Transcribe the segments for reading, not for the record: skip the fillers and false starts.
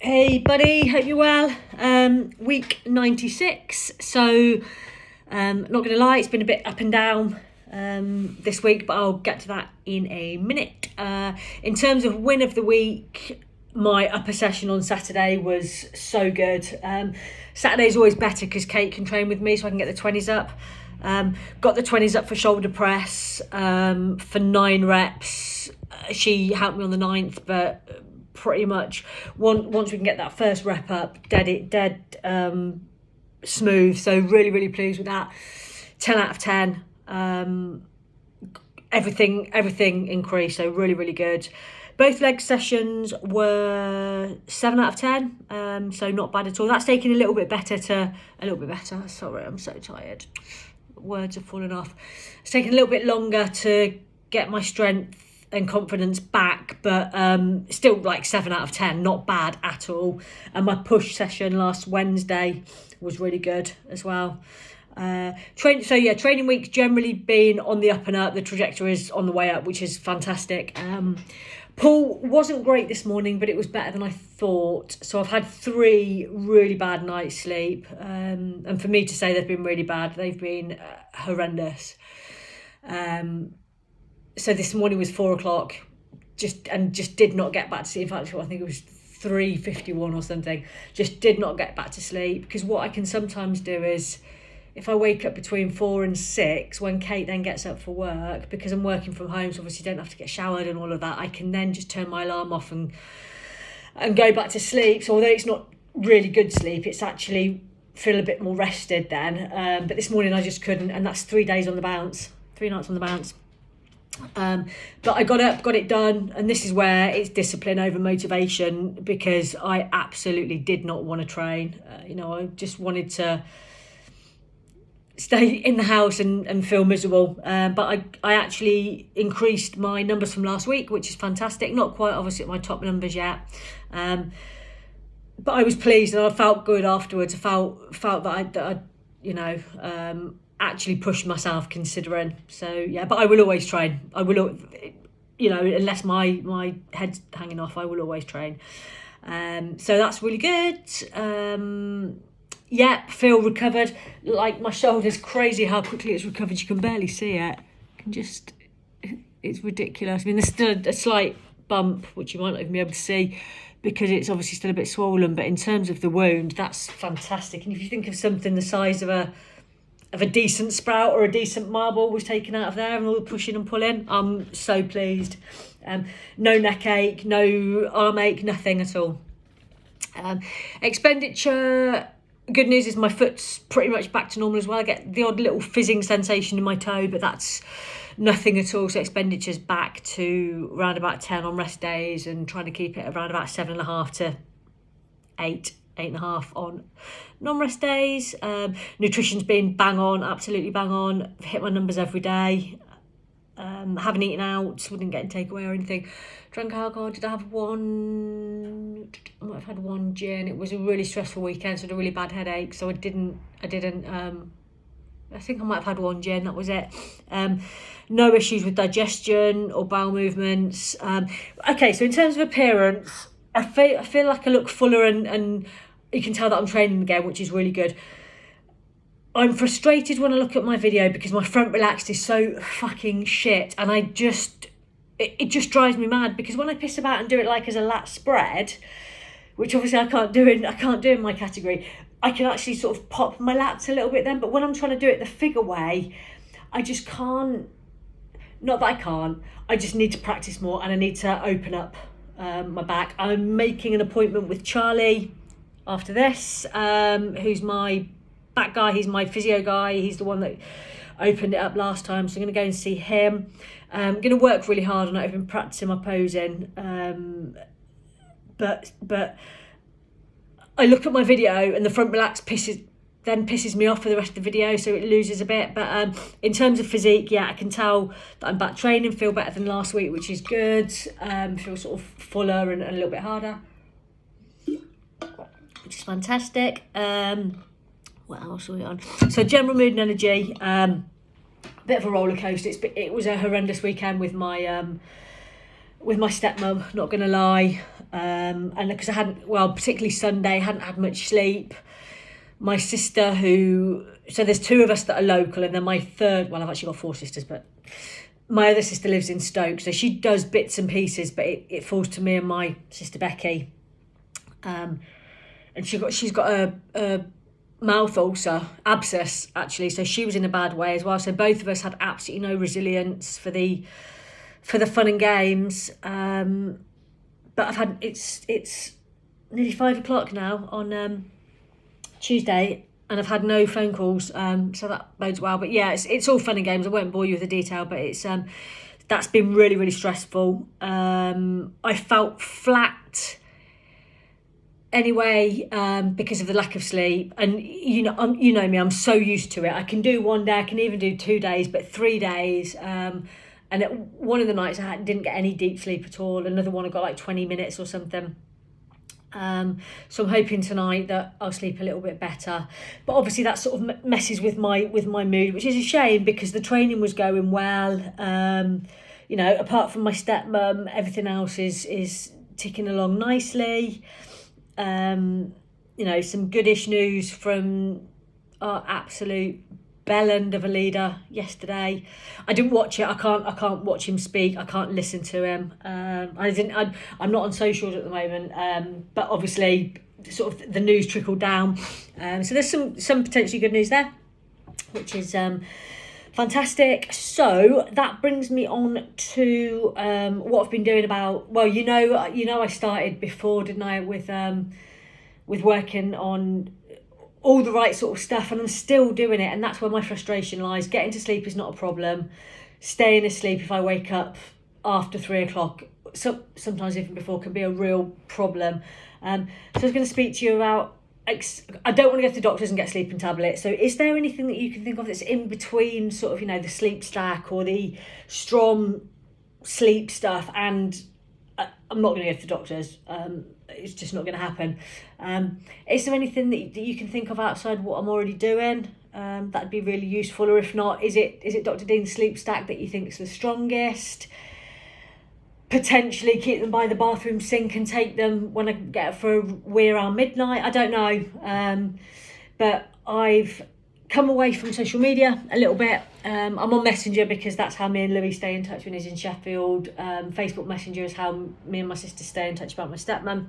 Hey buddy, hope you're well. Week 96. So, not gonna lie, it's been a bit up and down this week, but I'll get to that in a minute. In terms of win of the week, my upper session on Saturday was so good. Saturday's always better because Kate can train with me, so I can get the 20s up. Got the 20s up for shoulder press for 9 reps. She helped me on the 9th, but pretty much once we can get that first rep up, dead smooth. So really pleased with that. 10 out of 10. Everything increased, so really good. Both leg sessions were 7 out of 10, so not bad at all. That's taken a little bit better. Sorry, I'm so tired. Words are falling off. It's taken a little bit longer to get my strength and confidence back, but still like 7 out of 10, not bad at all. And my push session last Wednesday was really good as well. Training week's generally been on the up and up. The trajectory is on the way up, which is fantastic. Pull wasn't great this morning, but it was better than I thought. So I've had 3 really bad nights sleep, and for me to say they've been really bad, they've been horrendous. So this morning was 4 o'clock, just did not get back to sleep. In fact, I think it was 3:51 or something. Just did not get back to sleep, because what I can sometimes do is, if I wake up between 4 and 6, when Kate then gets up for work, because I'm working from home, so obviously don't have to get showered and all of that, I can then just turn my alarm off and go back to sleep. So although it's not really good sleep, it's actually feel a bit more rested then. But this morning I just couldn't, and that's 3 days on the bounce, 3 nights on the bounce. But I got up, got it done, and this is where it's discipline over motivation, because I absolutely did not want to train. I just wanted to stay in the house and feel miserable. But I actually increased my numbers from last week, which is fantastic. Not quite obviously at my top numbers yet. But I was pleased, and I felt good afterwards. I felt that I actually pushed myself, considering. So yeah, but I will always train. I will, unless my head's hanging off, I will always train. So that's really good. Feel recovered. Like, my shoulder's crazy how quickly it's recovered. You can barely see it. It's ridiculous. I mean, there's still a slight bump, which you might not even be able to see, because it's obviously still a bit swollen. But in terms of the wound, that's fantastic. And if you think of something the size of a decent sprout or a decent marble was taken out of there, and all the pushing and pulling, I'm so pleased. No neck ache, no arm ache, nothing at all. Expenditure, good news is my foot's pretty much back to normal as well. I get the odd little fizzing sensation in my toe, but that's nothing at all. So expenditure's back to around about 10 on rest days, and trying to keep it around about 7.5 to 8.5 on non-rest days. Nutrition's been bang on, absolutely bang on. I've hit my numbers every day. Haven't eaten out, wouldn't get a takeaway or anything. Drank alcohol, did I have one? I might have had one gin. It was a really stressful weekend, so I had a really bad headache, so I didn't I think I might have had one gin, that was it. No issues with digestion or bowel movements. Okay, so in terms of appearance, I feel like I look fuller, and you can tell that I'm training again, which is really good. I'm frustrated when I look at my video, because my front relaxed is so fucking shit, and it just drives me mad, because when I piss about and do it like as a lat spread, which obviously I can't do in my category, I can actually sort of pop my lats a little bit then. But when I'm trying to do it the figure way, I just can't. Not that I can't, I just need to practice more, and I need to open up my back. I'm making an appointment with Charlie after this, who's my back guy. He's my physio guy. He's the one that opened it up last time, so I'm going to go and see him. I'm going to work really hard on it. I've been practicing my posing, but I look at my video, and the front relax pisses me off for the rest of the video, so it loses a bit. But in terms of physique, yeah, I can tell that I'm back training, feel better than last week, which is good. Feel sort of fuller and a little bit harder, which is fantastic. What else are we on? So general mood and energy, bit of a roller coaster. It was a horrendous weekend with my with my stepmum, not going to lie. And because I hadn't, well, particularly Sunday, hadn't had much sleep. My sister so there's two of us that are local, and then my third, well, I've actually got four sisters, but my other sister lives in Stoke, so she does bits and pieces, but it falls to me and my sister Becky. And she's got a mouth ulcer, abscess actually, so she was in a bad way as well. So both of us had absolutely no resilience for the fun and games. But I've had it's nearly 5 o'clock now on Tuesday, and I've had no phone calls, so that bodes well. But yeah, it's all fun and games. I won't bore you with the detail, but it's that's been really, really stressful. I felt flat anyway, because of the lack of sleep, and you know me, I'm so used to it. I can do one day, I can even do 2 days, but 3 days. And one of the nights didn't get any deep sleep at all. Another one I got like 20 minutes or something. So I'm hoping tonight that I'll sleep a little bit better. But obviously that sort of messes with my mood, which is a shame because the training was going well. Apart from my stepmum, everything else is ticking along nicely. Some goodish news from our absolute bellend of a leader yesterday. I didn't watch it. I can't watch him speak. I can't listen to him. I'm not on socials at the moment. But obviously, sort of the news trickled down. So there's some potentially good news there, which is fantastic. So that brings me on to what I've been doing about. Well, I started before, didn't I, with working on all the right sort of stuff, and I'm still doing it, and that's where my frustration lies. Getting to sleep is not a problem. Staying asleep if I wake up after 3 o'clock, sometimes even before, can be a real problem. So I was going to speak to you about, I don't want to go to the doctors and get sleeping tablets. So is there anything that you can think of that's in between sort of, the sleep stack or the strong sleep stuff, and I'm not going to go to the doctors. It's just not going to happen. Is there anything that you can think of outside what I'm already doing? That'd be really useful. Or if not, is it Dr. Dean's sleep stack that you think is the strongest? Potentially keep them by the bathroom sink and take them when I get for a wee around midnight. I don't know. But I've come away from social media a little bit. I'm on Messenger because that's how me and Louis stay in touch when he's in Sheffield. Facebook Messenger is how me and my sister stay in touch about my stepmum.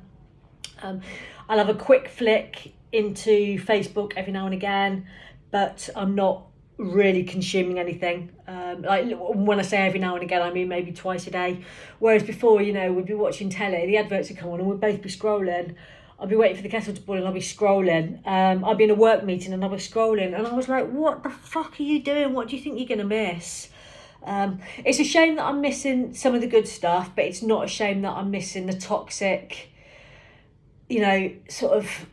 I'll have a quick flick into Facebook every now and again, but I'm not really consuming anything. Like when I say every now and again, I mean maybe twice a day. Whereas before, we'd be watching telly, the adverts would come on and we'd both be scrolling. I'd be waiting for the kettle to boil and I'd be scrolling. I'd be in a work meeting and I'd be scrolling, and I was like, what the fuck are you doing? What do you think you're going to miss? It's a shame that I'm missing some of the good stuff, but it's not a shame that I'm missing the toxic, sort of,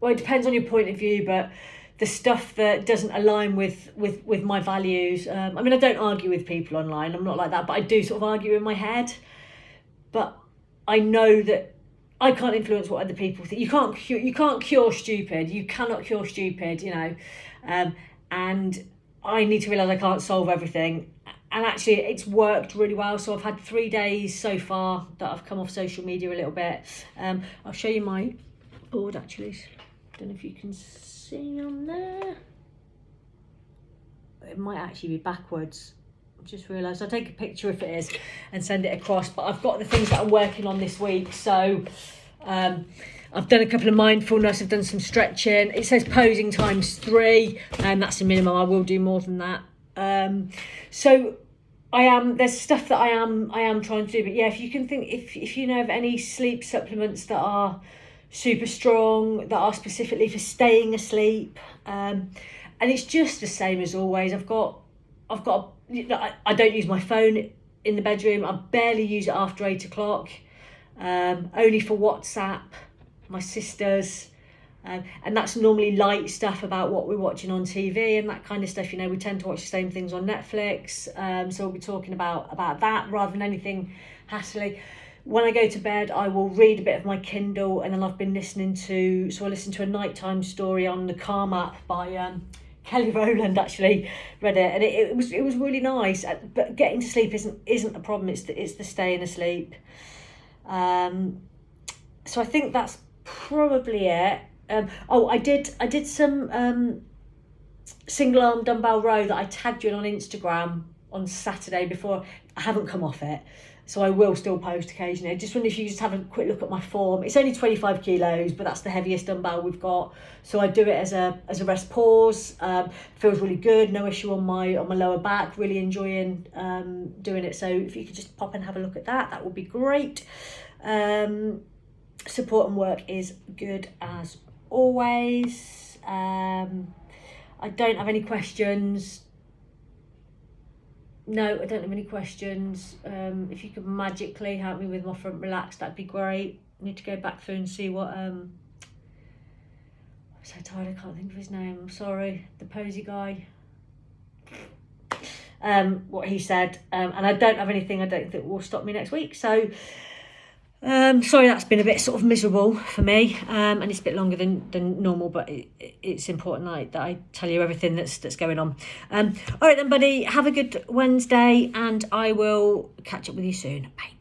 well, it depends on your point of view, but the stuff that doesn't align with my values. I don't argue with people online, I'm not like that, but I do sort of argue in my head. But I know that I can't influence what other people think. You can't cure stupid. You cannot cure stupid, and I need to realise I can't solve everything. And actually, it's worked really well. So I've had 3 days so far that I've come off social media a little bit. I'll show you my board, actually. Don't know if you can see on there. It might actually be backwards. I've just realised. I'll take a picture if it is and send it across. But I've got the things that I'm working on this week. So I've done a couple of mindfulness. I've done some stretching. It says posing times 3, and that's the minimum. I will do more than that. So there's stuff that I am trying to do, but yeah, if you can think, if you know of any sleep supplements that are super strong, that are specifically for staying asleep, and it's just the same as always. I don't use my phone in the bedroom. I barely use it after 8 o'clock, only for WhatsApp, my sisters. And that's normally light stuff about what we're watching on TV and that kind of stuff. We tend to watch the same things on Netflix. So we'll be talking about that rather than anything hassly. When I go to bed, I will read a bit of my Kindle, and then I've been listening to a nighttime story on the Calm app by Kelly Rowland actually read it, and it was really nice. But getting to sleep isn't a problem. It's the staying asleep. So I think that's probably it. I did some single arm dumbbell row that I tagged you in on Instagram on Saturday before. I haven't come off it, so I will still post occasionally. I just wonder if you just have a quick look at my form. It's only 25 kilos, but that's the heaviest dumbbell we've got. So I do it as a rest pause. Feels really good. No issue on my lower back. Really enjoying doing it. So if you could just pop and have a look at that, that would be great. Support and work is good as always. I don't have any questions. No, I don't have any questions. If you could magically help me with my front relax, that'd be great. I need to go back through and see what I'm so tired I can't think of his name. I'm sorry. The posy guy. What he said. And I don't have anything I don't think will stop me next week. So sorry that's been a bit sort of miserable for me, and it's a bit longer than normal, but it's important that I tell you everything that's going on. All right then, buddy, have a good Wednesday, and I will catch up with you soon. Bye.